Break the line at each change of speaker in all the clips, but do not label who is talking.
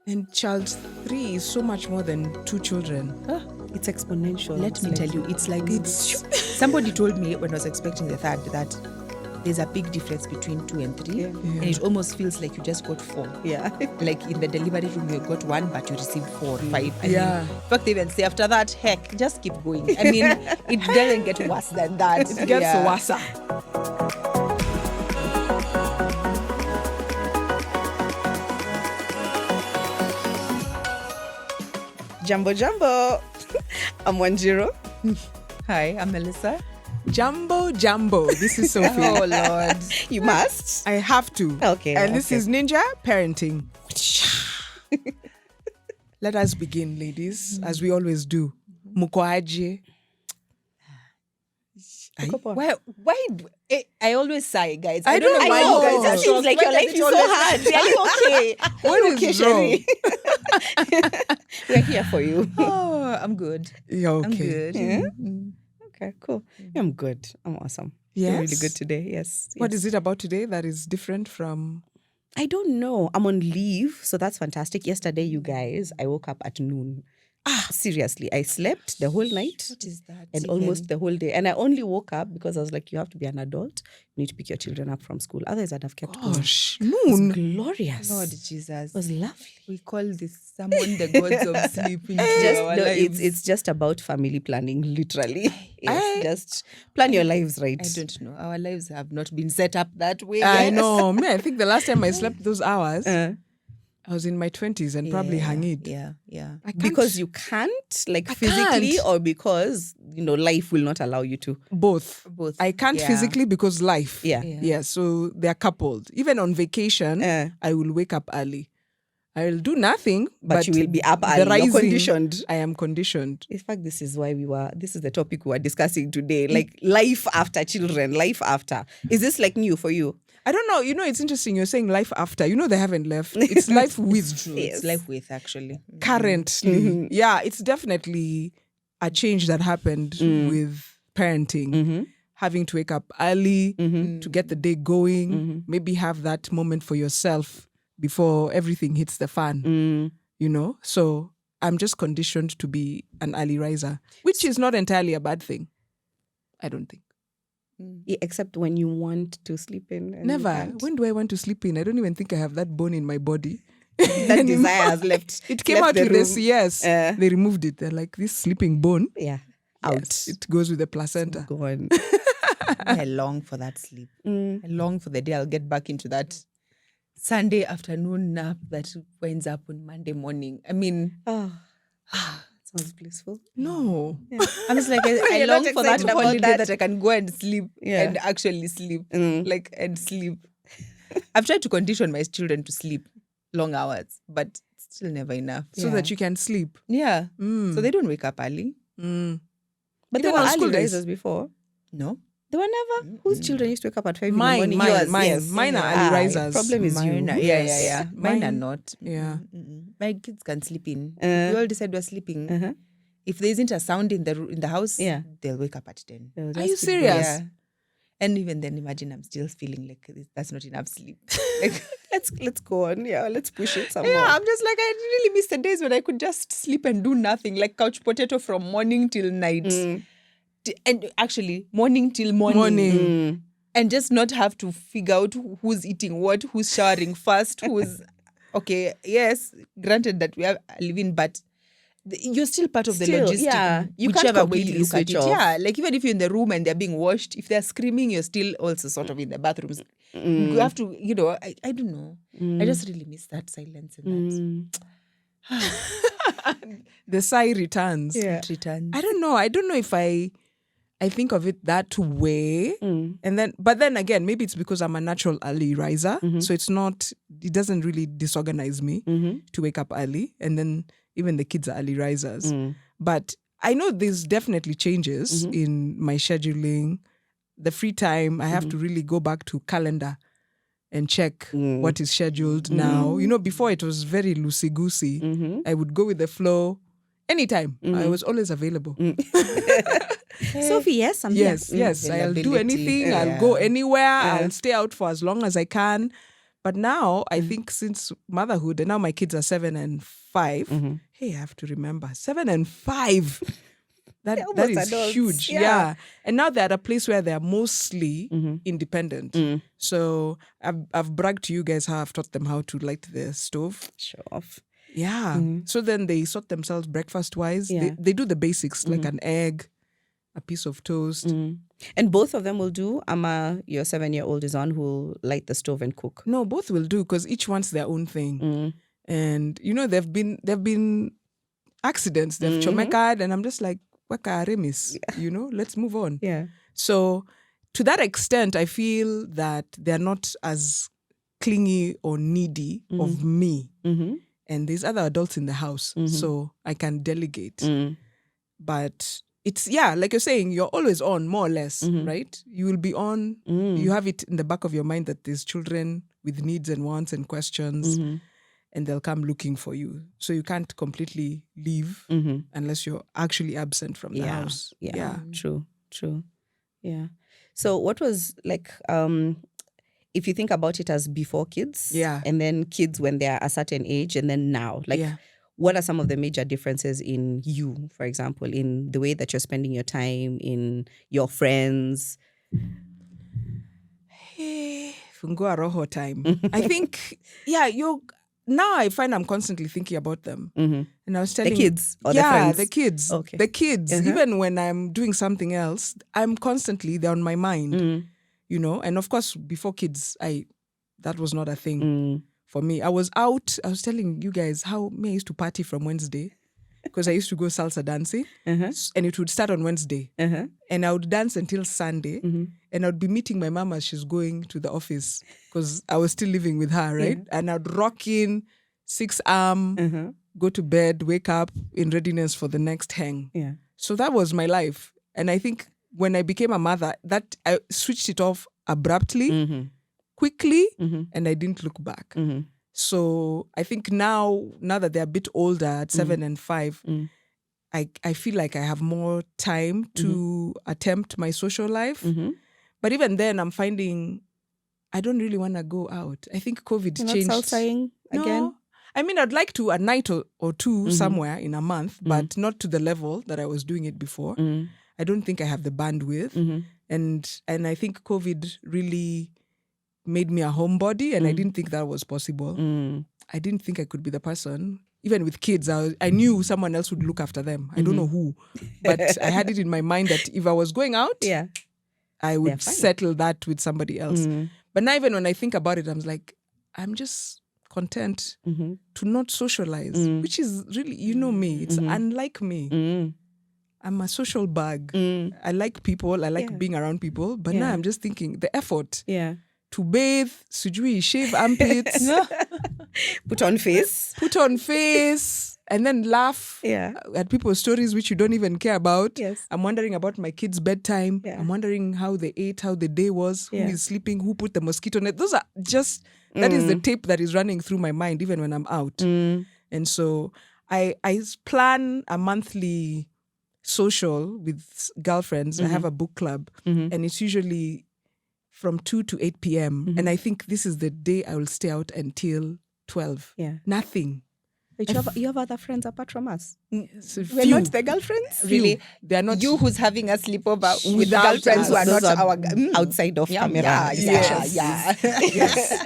And child 3 is so much more than 2 children.
It's exponential.
Let me tell you, it's like somebody told me when I was expecting the third that there's a big difference between 2 and 3, and it almost feels like you just got 4.
Yeah.
Like in the delivery room, you got 1, but you received 4, 5. I mean,
Yeah.
in fact, they even say after that, heck, just keep going. I mean, it doesn't get worse than that.
It gets worse.
Jumbo. I'm Wanjiru.
Hi, I'm Melissa.
Jumbo. This is Sophie.
Oh, Lord.
You must.
I have to.
Okay.
And this is Ninja Parenting. Let us begin, ladies, as we always do. Mukwaje.
Why I always sigh, guys.
I don't know why you guys are
It seems like your life is so hard. Are you okay?
What is wrong?
We're here for you.
Oh, I'm good.
Yeah, okay.
I'm good.
Yeah? Okay, cool. I'm good. I'm awesome.
Yes?
Feel really good today. Yes.
What is it about today that is different from...
I don't know. I'm on leave, so that's fantastic. Yesterday, you guys, I woke up at noon. Seriously, I slept the whole night.
What is that?
And almost the whole day. And I only woke up because I was like, you have to be an adult. You need to pick your children up from school. Otherwise, I'd have kept going.
Gosh,
It
noon.
was glorious.
Lord Jesus.
It was lovely.
We call this someone the gods of sleep into our lives.
It's just about family planning, literally. Yes, just plan your lives right.
I don't know. Our lives have not been set up that way.
I know. Man, I think the last time I slept those hours, I was in my 20s and probably hung it.
Yeah.
I can't-
Because you can't, like physically,
can't.
or because, life will not allow you to.
Both.
Both.
I can't
Yeah.
physically because life.
Yeah.
Yeah, so they're coupled. Even on vacation, I will wake up early. I will do nothing,
But you will be up
the
early. You're
rising,
conditioned.
I am conditioned.
In fact, this is the topic we were discussing today. Like life after children, life after. Is this like new for you?
I don't know. It's interesting. You're saying life after. They haven't left. It's life with.
True.
Yes.
It's life with, actually.
Currently. Yeah, it's definitely a change that happened with parenting. Having to wake up early to get the day going. Maybe have that moment for yourself before everything hits the fan. So I'm just conditioned to be an early riser, which is not entirely a bad thing. I don't think.
Except when you want to sleep in. and you
Never.
can't.
When do I want to sleep in? I don't even think I have that bone in my body.
That desire has left.
It came
left
out
the
with this,
room.
yes. They removed it. They're like, this sleeping bone,
Yeah. Out.
yes, it goes with the placenta.
Gone.
I long for that sleep. I long for the day I'll get back into that Sunday afternoon nap that winds up on Monday morning. I mean,
Sounds blissful.
No.
Yeah.
I'm just like, I
You're
long
not
for that
excited about
holiday
that.
that I can go and sleep and actually sleep. And sleep. I've tried to condition my children to sleep long hours, but it's still never enough.
So that you can sleep.
Yeah. So they don't wake up early.
But they
Even
were
on school
early
days.
risers before.
No.
They were never. Whose children used to wake up at 5
Mine,
in the morning?
mine,
Yours, yes.
mine are early risers.
Problem is
Mine
you.
are, yeah. Mine are not.
Yeah.
My kids can sleep in. If we all decide we're sleeping. If there isn't a sound in the house, they'll wake up at 10.
They'll
Are
just
you
keep
serious?
going.
Yeah. And even then, imagine I'm still feeling like that's not enough sleep. Like,
Let's go on. Yeah, let's push it some more.
yeah, I'm just like, I really miss the days when I could just sleep and do nothing, like couch potato from morning till night. And actually, morning till morning. And just not have to figure out who's eating what, who's showering first, who's... Okay, yes, granted that we are living, but you're still part of the
Still,
logistic.
yeah. You can't
whichever way you
completely
look at
switch
it.
off.
Yeah, like even if you're in the room and they're being washed, if they're screaming, you're still also sort of in the bathrooms. You have to, I don't know. I just really miss that silence and
The sigh returns.
that returns.
I don't know. I don't know if I think of it that way. But then again, maybe it's because I'm a natural early riser. So it doesn't really disorganize me to wake up early. And then even the kids are early risers. But I know there's definitely changes in my scheduling. The free time, I have to really go back to calendar and check what is scheduled now. Before it was very loosey-goosey. I would go with the flow anytime. I was always available.
Sophie, yes,
Yes. I'll do
Availability.
anything. I'll go anywhere. I'll stay out for as long as I can. But now I think since motherhood, and now my kids are 7 and 5. Hey, I have to remember 7 and 5. That
almost
is
adults,
huge.
yeah.
Yeah. And now they're at a place where they're mostly independent. So I've bragged to you guys how I've taught them how to light the stove.
Show off.
Yeah. So then they sort themselves breakfast wise.
Yeah.
They do the basics like an egg, a piece of toast.
And both of them will do. Your 7-year-old is on, who will light the stove and cook.
No, both will do because each wants their own thing. And you know, they've been accidents. They've chomekad, and I'm just like, waka remis, you know, let's move on.
Yeah.
So to that extent, I feel that they're not as clingy or needy of me. And there's other adults in the house, so I can delegate. But it's, like you're saying, you're always on, more or less, right? You will be on. You have it in the back of your mind that there's children with needs and wants and questions, and they'll come looking for you. So you can't completely leave unless you're actually absent from the house.
Yeah. True. Yeah. So what was like, if you think about it as before kids, and then kids when they're a certain age, and then now, like, what are some of the major differences in you, for example, in the way that you're spending your time, in your friends?
Hey, fungua roho time. I think, now I find I'm constantly thinking about them. And I was telling
the kids or the friends?
the kids.
Okay.
The kids. Even when I'm doing something else, I'm constantly, they're on my mind. You know, and of course, before kids, that was not a thing for me. I was telling you guys how I used to party from Wednesday because I used to go salsa dancing and it would start on Wednesday. And I would dance until Sunday and I would be meeting my mom as she's going to the office because I was still living with her, right? And I'd rock in 6 a.m., go to bed, wake up in readiness for the next hang.
Yeah.
So that was my life. And I think when I became a mother, that I switched it off abruptly, quickly, and I didn't look back. So I think now that they're a bit older, at 7 and 5, I feel like I have more time to attempt my social life. But even then, I'm finding I don't really want to go out. I think COVID
You're
changed.
Not salsaing again?
No. I mean, I'd like to a night or two somewhere in a month, but not to the level that I was doing it before. I don't think I have the bandwidth. And I think COVID really made me a homebody, and I didn't think that was possible. I didn't think I could be the person. Even with kids, I knew someone else would look after them. I don't know who. But I had it in my mind that if I was going out, I would settle that with somebody else. But now even when I think about it, I'm like, I'm just content to not socialize, which is really, you know me, it's unlike me. I'm a social bug. I like people. I like being around people. But now I'm just thinking the effort to bathe, sujui, shave armpits,
put on face,
and then laugh at people's stories which you don't even care about.
Yes.
I'm wondering about my kids' bedtime. I'm wondering how they ate, how the day was, who is sleeping, who put the mosquito net. Those are just, that is the tape that is running through my mind even when I'm out. And so I plan a monthly social with girlfriends. I have a book club and it's usually from 2 to 8 p.m. And I think this is the day I will stay out until 12. Nothing.
You have other friends apart from us?
We're
not the girlfriends?
Really?
They're not.
You who's having a sleepover with
Without
girlfriends who are
Those
not
are
our...
outside of camera.
Yes.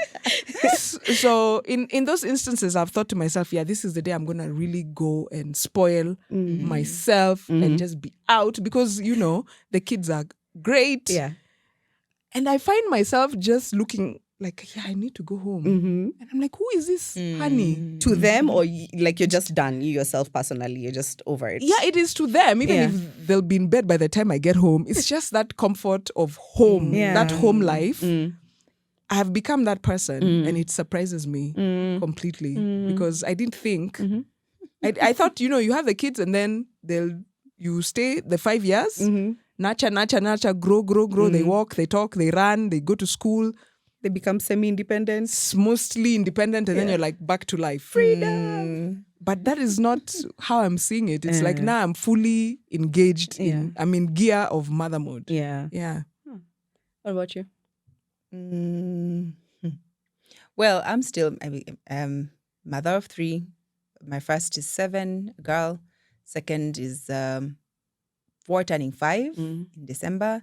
So in those instances, I've thought to myself, this is the day I'm going to really go and spoil myself and just be out because, you know, the kids are great. And I find myself just looking like, I need to go home. And I'm like, who is this honey?
To them, or like you're just done, you yourself personally, you're just over it?
Yeah, it is to them. Even if they'll be in bed by the time I get home, it's just that comfort of home, that home life. I have become that person and it surprises me completely because I didn't think, I thought, you know, you have the kids and then you stay the 5 years, nurture, grow. They walk, they talk, they run, they go to school.
They become semi-independent.
Mostly independent and then you're like back to life.
Freedom.
But that is not how I'm seeing it. It's like now I'm fully engaged I'm in gear of mother mode.
Yeah.
Yeah.
What about you?
Well, I'm still mother of 3. My first is 7, a girl. Second is 4 turning 5 in December.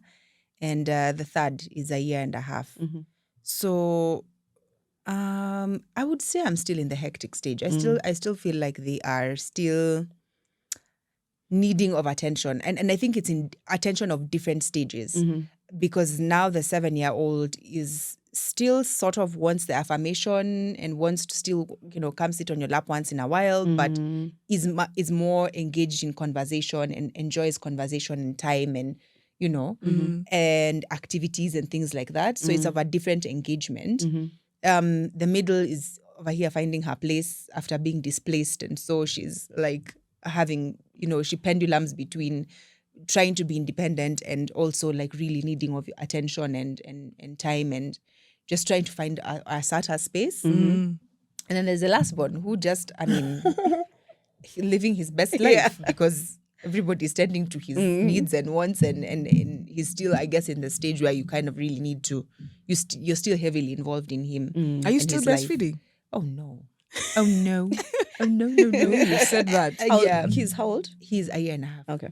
And the third is 1.5 years. So I would say I'm still in the hectic stage. I still feel like they are still needing of attention. And I think it's in attention of different stages. Because now the 7-year-old is still sort of wants the affirmation and wants to still, come sit on your lap once in a while, but is more engaged in conversation and enjoys conversation and time and, and activities and things like that. So it's of a different engagement. The middle is over here finding her place after being displaced. And so she's like having, she pendulums between trying to be independent and also like really needing of attention and time and just trying to find a certain space. And then there's the last one who just, living his best life because everybody's tending to his needs and wants and he's still, I guess, in the stage where you kind of really need to, you're still heavily involved in him.
Are you still breastfeeding?
Life. Oh, no. Oh, no. Oh, no. You
said that.
Yeah.
He's how old?
He's 1.5 years.
Okay.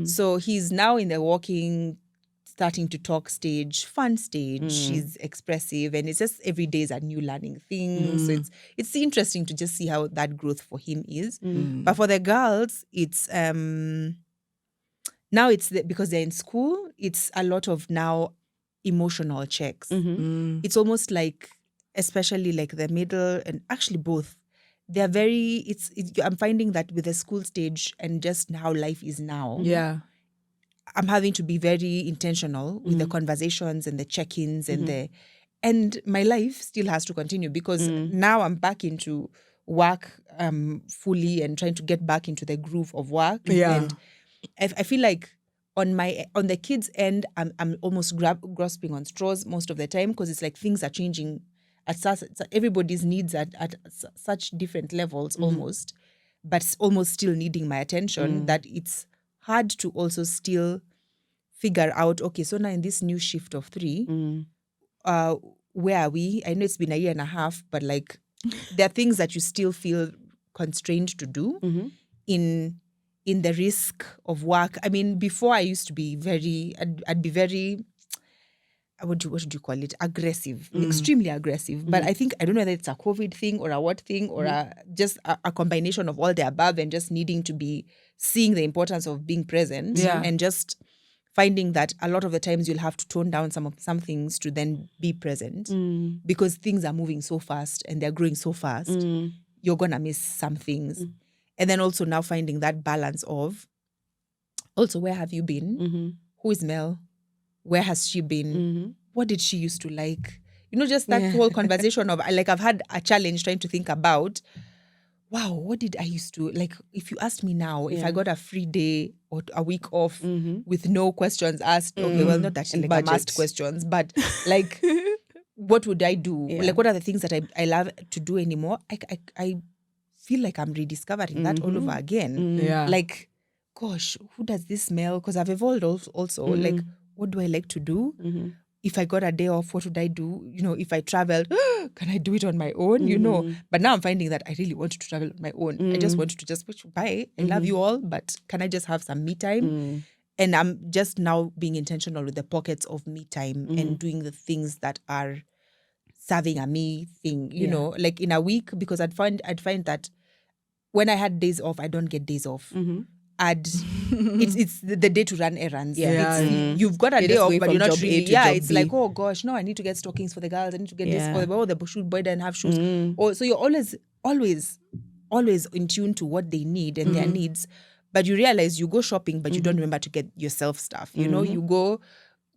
So he's now in the walking, starting to talk stage, fun stage. She's expressive and it's just every day is a new learning thing. So it's interesting to just see how that growth for him is. But for the girls, it's now it's because they're in school, it's a lot of now emotional checks. It's almost like, especially like the middle and actually both, they're very, I'm finding that with the school stage and just how life is now.
Yeah.
I'm having to be very intentional with the conversations and the check-ins and my life still has to continue because now I'm back into work fully and trying to get back into the groove of work.
Yeah.
And I feel like on the kids' end, I'm almost grasping on straws most of the time because it's like things are changing at everybody's needs at such different levels almost, but almost still needing my attention that it's hard to also still figure out, okay, so now in this new shift of 3, where are we? I know it's been 1.5 years, but like there are things that you still feel constrained to do in the risk of work. I mean, before I used to be I'd be very, what would you call it? Aggressive, extremely aggressive. But I think, I don't know whether it's a COVID thing or a what thing or just a combination of all the above and just needing to be seeing the importance of being present and just finding that a lot of the times you'll have to tone down some things to then be present because things are moving so fast and they're growing so fast. You're going to miss some things. And then also now finding that balance of also, where have you been? Who is Mel? Where has she been? What did she used to like? Just that whole conversation of like, I've had a challenge trying to think about, wow, what did I used to like? If you asked me now, if I got a free day or a week off with no questions asked, okay, well, not that like I'm asked questions, but like, what would I do? Yeah. Like, what are the things that I love to do anymore? I feel like I'm rediscovering that all over again.
Yeah.
Like, gosh, who does this smell? Because I've evolved also. Like, what do I like to do? If I got a day off, what would I do? If I traveled, can I do it on my own? But now I'm finding that I really want to travel on my own. I just want to just bye. I love you all, but can I just have some me time? And I'm just now being intentional with the pockets of me time and doing the things that are serving a me thing, you know, like in a week, because I'd find that when I had days off, I don't get days off. It's the day to run errands. You've got a day off, but you're not really. It's like, oh gosh, no, I need to get stockings for the girls. I need to get this for the shoe boy didn't have shoes. So you're always in tune to what they need and their needs. But you realize you go shopping, but you don't remember to get yourself stuff. You know, you go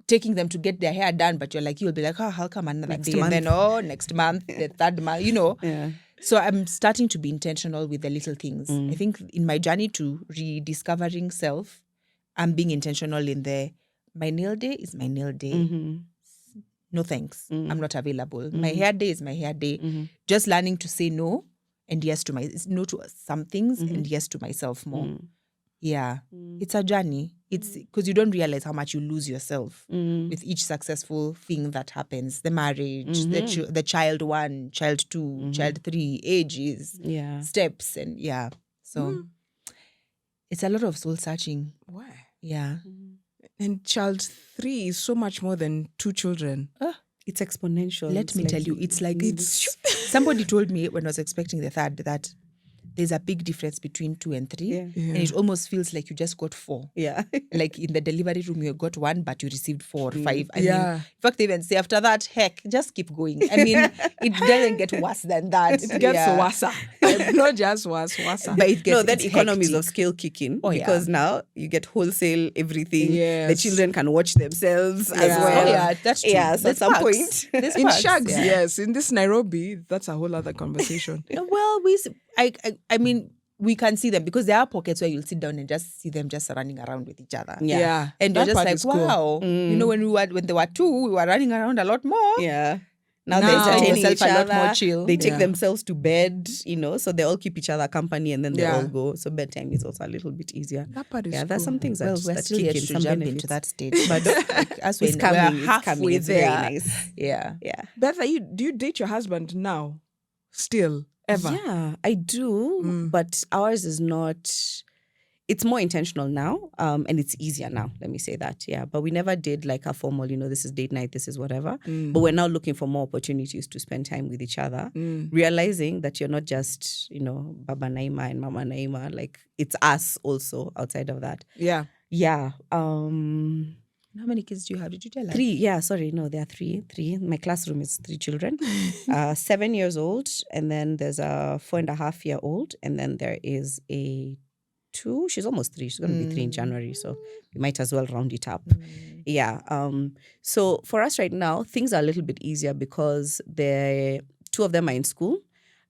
taking them to get their hair done, but you'll be like, I'll come another next day. Month. And then, next month, the third month, Yeah. So I'm starting to be intentional with the little things. I think in my journey to rediscovering self, I'm being intentional in my nail day is my nail day. No thanks. I'm not available. My hair day is my hair day. Just learning to say no and yes to no to some things and yes to myself more. Yeah. It's a journey. It's because you don't realize how much you lose yourself with each successful thing that happens. The marriage, the child 1, child 2, child 3, ages, steps, and So it's a lot of soul searching.
Why?
Yeah.
And child 3 is so much more than 2 children.
It's exponential.
Let me tell you, it's like somebody told me when I was expecting the 3rd that there's a big difference between 2 and 3.
Yeah.
And it almost feels like you just got 4.
Yeah.
Like in the delivery room, you got 1, but you received 4 or 5. I mean, in
Yeah.
fact, they even say after that, heck, just keep going. I mean, it doesn't get worse than that.
It gets worse. Not just worse.
But it gets
then economies
hectic.
of scale kick in
Oh,
because now you get wholesale everything.
Yes.
The children can watch themselves as
Yeah.
well.
Oh, yeah, that's true.
Yeah, so
There's
at some
perks.
point.
There's
In
perks,
Shags,
yeah.
yes. In this Nairobi, that's a whole other conversation.
Well, I mean, we can see them because there are pockets where you'll sit down and just see them just running around with each other.
Yeah.
And you're
That
just
part
like,
is cool.
wow. You know, when they were 2, we were running around a lot more.
Yeah. Now
Now-
they're entertaining
Yourself
each
a lot
other.
more chill.
They take
Yeah.
themselves to bed, so they all keep each other company and then they
Yeah.
all go. So bedtime is also a little bit easier.
That part is
Yeah, there's
cool.
some things that,
Well, we're
that
still
kick
yet
in
to
some
jump
benefits.
into that stage. But like, as
It's
we're
coming.
halfway
It's
there.
very nice.
Yeah.
Yeah.
Beth, do you date your husband now? Still? Ever?
Yeah, I do. But ours is not. It's more intentional now, and it's easier now. Let me say that, yeah. But we never did like a formal, this is date night, this is whatever. But we're now looking for more opportunities to spend time with each other, realizing that you're not just, Baba Naima and Mama Naima. Like, it's us also outside of that.
Yeah.
Yeah.
How many kids do you have? Did you tell us?
3. Yeah, sorry. No, there are 3. My classroom is 3 children. 7 years old, and then there's a 4.5-year-old, and then there is a 2. She's almost 3. She's going to be 3 in January, so we might as well round it up. Yeah. So for us right now, things are a little bit easier because the 2 of them are in school.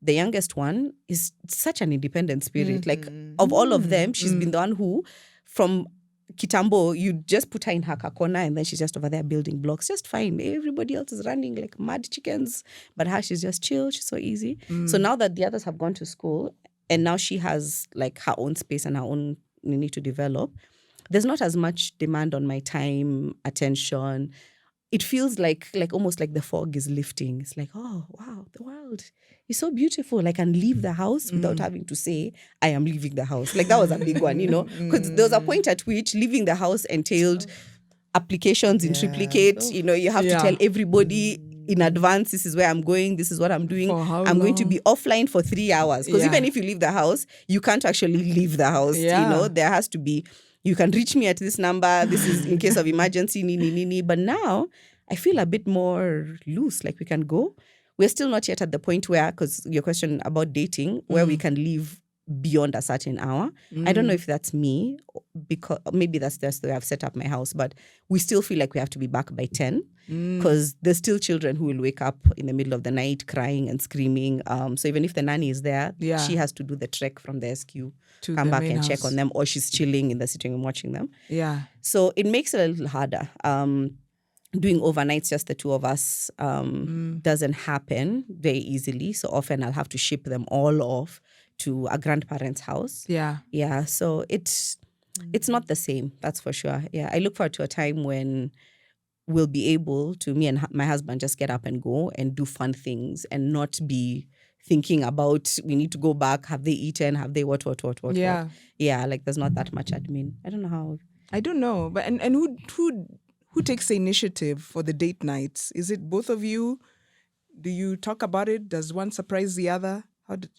The youngest one is such an independent spirit. Like, of all of them, she's been the one who, from Kitambo, you just put her in her corner and then she's just over there building blocks, just fine. Everybody else is running like mad chickens, but her, she's just chill. She's so easy. So now that the others have gone to school, and now she has like her own space and her own need to develop, there's not as much demand on my time, attention. It feels like almost like the fog is lifting. It's like, oh, wow, the world is so beautiful. I can leave the house without having to say, I am leaving the house. Like, that was a big one, because there was a point at which leaving the house entailed applications in triplicate. You have to tell everybody in advance, this is where I'm going, this is what I'm doing. I'm going to be offline for 3 hours. Because even if you leave the house, you can't actually leave the house. There has to be, you can reach me at this number. This is in case of emergency, ni. But now I feel a bit more loose, like we can go. We're still not yet at the point where, because your question about dating, where we can leave beyond a certain hour. I don't know if that's me, because maybe that's just the way I've set up my house, but we still feel like we have to be back by 10 because there's still children who will wake up in the middle of the night crying and screaming. So even if the nanny is there, she has to do the trek from the SQ to come back and check on them, or she's chilling in the sitting room watching them. Yeah. So it makes it a little harder. Doing overnights, just the 2 of us, doesn't happen very easily. So often I'll have to ship them all off to a grandparent's house. Yeah. So it's not the same, that's for sure. Yeah. I look forward to a time when we'll be able to, me and my husband, just get up and go and do fun things and not be thinking about, we need to go back, have they eaten, have they what. Yeah. Like, there's not that much admin. I don't know how.
I don't know. But and who takes the initiative for the date nights? Is it both of you? Do you talk about it? Does one surprise the other?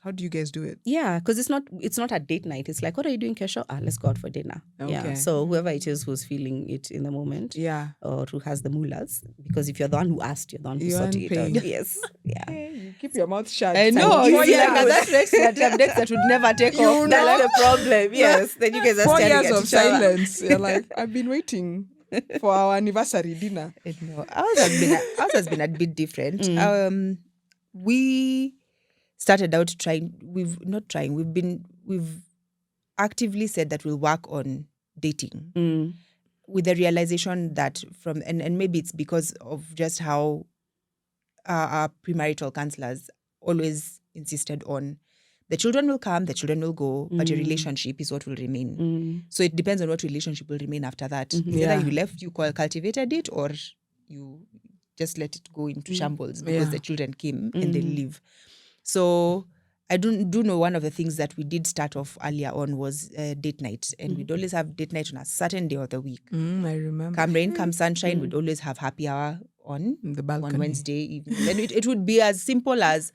How do you guys do it?
Yeah, because it's not a date night. It's like, what are you doing, Kesho? Let's go out for dinner. Okay. Yeah. So whoever it is who's feeling it in the moment, or who has the mullahs, because if you're the one who asked, you're the one who sorted it out. Yes. Yeah.
Hey, you keep your mouth shut.
I know. That's dates that would never take off.
That's the problem. Yes. Then you guys are
4
staring
years
at
of
each other.
silence. You're like, I've been waiting for our anniversary dinner.
No, ours has been a bit different. We started out trying. We've actively said that we'll work on dating, with the realization that and maybe it's because of just how our premarital counselors always insisted on The children will come, the children will go, but your relationship is what will remain. So it depends on what relationship will remain after that. Whether you left, you cultivated it, or you just let it go into shambles because the children came and they leave. So I do know one of the things that we did start off earlier on was date night. And we'd always have date night on a certain day of the week.
I remember.
Come rain, come sunshine, we'd always have happy hour on
the balcony
on Wednesday evening. And it would be as simple as,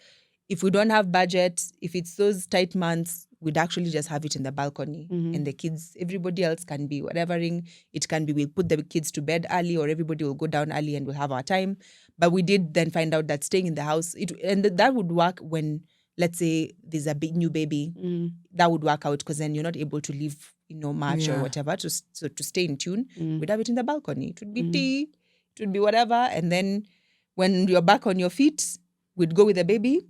if we don't have budget, if it's those tight months, we'd actually just have it in the balcony. And the kids, everybody else can be whatevering. It can be, we'll put the kids to bed early, or everybody will go down early and we'll have our time. But we did then find out that staying in the house, that would work when, let's say, there's a big new baby. That would work out, because then you're not able to leave, much or whatever. To stay in tune, we'd have it in the balcony. It would be tea, it would be whatever. And then when you're back on your feet, we'd go with the baby,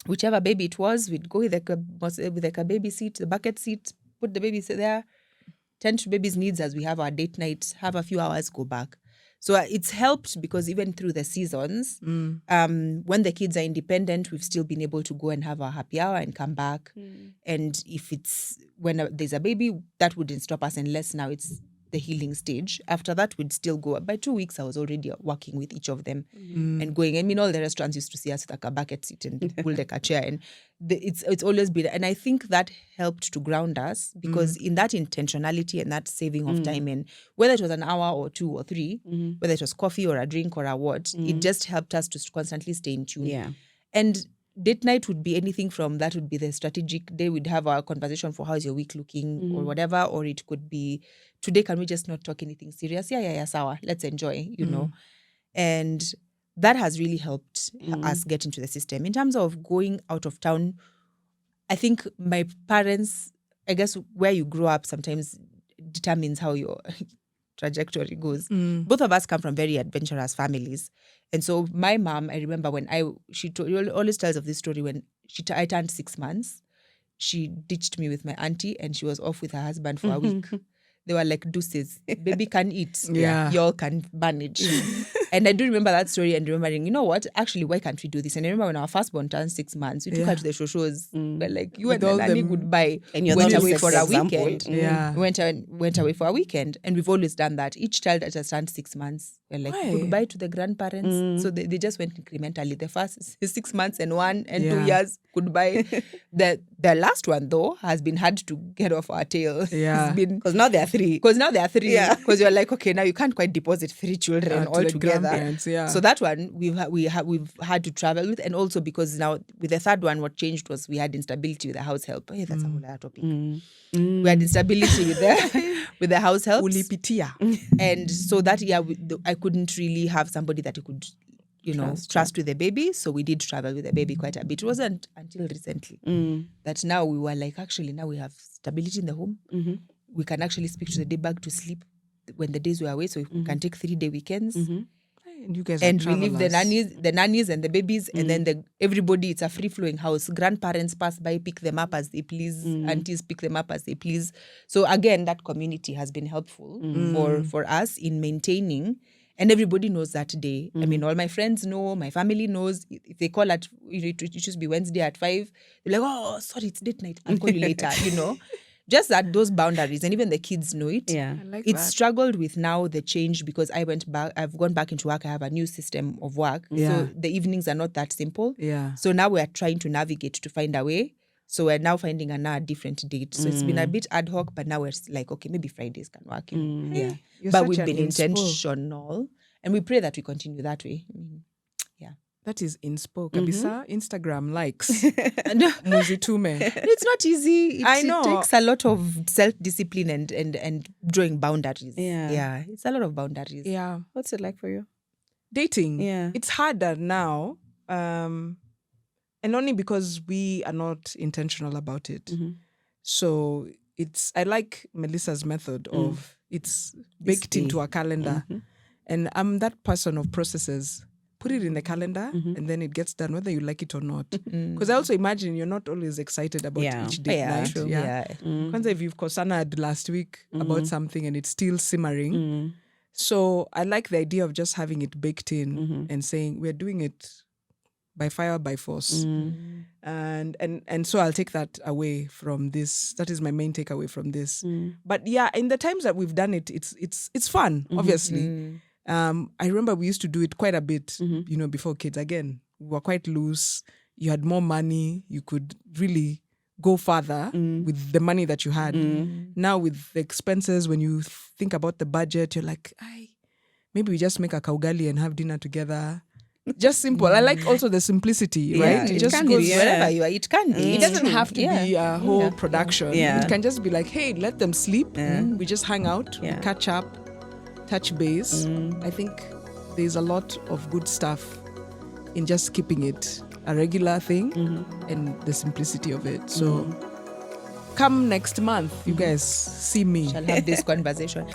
whichever baby it was. We'd go with a baby seat, the bucket seat, put the baby there, tend to baby's needs as we have our date night, have a few hours, go back. So it's helped, because even through the seasons, when the kids are independent, we've still been able to go and have our happy hour and come back. And if it's when there's a baby, that wouldn't stop us, unless now it's the healing stage. After that, we'd still go. By 2 weeks, I was already working with each of them and going. I mean, all the restaurants used to see us with like a bucket seat and pull like a chair. And it's always been, and I think that helped to ground us, because in that intentionality and that saving of time, and whether it was an hour or 2 or 3, whether it was coffee or a drink or a what, it just helped us to constantly stay in tune.
Yeah.
And date night would be anything from, that would be the strategic day. We'd have our conversation for how's your week looking or whatever, or it could be, today can we just not talk anything serious? Yeah, sour. Let's enjoy, And that has really helped us get into the system. In terms of going out of town, I think my parents, I guess where you grow up sometimes determines how your trajectory goes. Both of us come from very adventurous families. And so my mom, I remember when she always tells of this story, when I turned 6 months, she ditched me with my auntie and she was off with her husband for a week. They were like, deuces, baby can eat. Y'all can manage. And I do remember that story and remembering, you know what, actually, why can't we do this? And I remember when our firstborn turned 6 months, we took her to the shoshos. We're like, you and the nanny goodbye.
And you
went away for a weekend.
Went
away for a weekend. And we've always done that. Each child that has turned 6 months, we're like, goodbye to the grandparents. So they just went incrementally. The first 6 months and 1 and 2 years, goodbye. The last one, though, has been hard to get off our tail.
Yeah. Because now there are 3.
Because now there are 3.
Yeah.
Because you're like, okay, now you can't quite deposit 3 children all together. So that one we've had to travel with, and also because now with the third one, what changed was we had instability with the house help. Hey, that's a whole other topic. We had instability with the house help. And so that year I couldn't really have somebody that you could trust with the baby. So we did travel with the baby quite a bit. It wasn't until recently that now we were like, actually now we have stability in the home. We can actually speak to the day back to sleep when the days were away, so we can take 3-day weekends.
And you guys
and we leave the nannies and the babies, and then everybody, it's a free-flowing house. Grandparents pass by, pick them up as they please. Aunties pick them up as they please. So again, that community has been helpful for us in maintaining. And everybody knows that day. I mean, all my friends know, my family knows. If they call it should be Wednesday at 5, they're like, oh, sorry, it's date night. I'll call you later, Just that those boundaries, and even the kids know it.
Yeah,
I like
it's
that.
Struggled with now the change, because I've gone back into work. I have a new system of work. So the evenings are not that simple.
Yeah.
So now we're trying to navigate to find a way. So we're now finding a different date. So it's been a bit ad hoc, but now we're like, okay, maybe Fridays can work. Yeah.
You're
But
such
we've
an
been
inspo.
intentional, and we pray that we continue that way.
That is inspo. Kabisa, Instagram likes. Muzitume.
It's not easy.
I know.
It takes a lot of self-discipline and drawing boundaries.
Yeah.
It's a lot of boundaries.
Yeah.
What's it like for you?
Dating.
Yeah.
It's harder now. And only because we are not intentional about it. So I like Melissa's method of it's baked into a calendar. And I'm that person of processes. Put it in the calendar and then it gets done whether you like it or not. Because I also imagine you're not always excited about each date night.
True.
Kwanza if you've kosanad last week about something and it's still simmering. So I like the idea of just having it baked in and saying we're doing it by fire, by force. And so I'll take that away from this. That is my main takeaway from this. But yeah, in the times that we've done it, it's fun, obviously. I remember we used to do it quite a bit, before kids. Again, we were quite loose. You had more money. You could really go further with the money that you had. Now with the expenses, when you think about the budget, you're like, maybe we just make a kaugali and have dinner together. Just simple. I like also the simplicity, right?
It just can goes wherever you are. It can be.
It doesn't have to be a whole production. It can just be like, hey, let them sleep. We just hang out, we catch up, touch base. I think there's a lot of good stuff in just keeping it a regular thing and the simplicity of it. So come next month, you guys see me.
Shall have this conversation.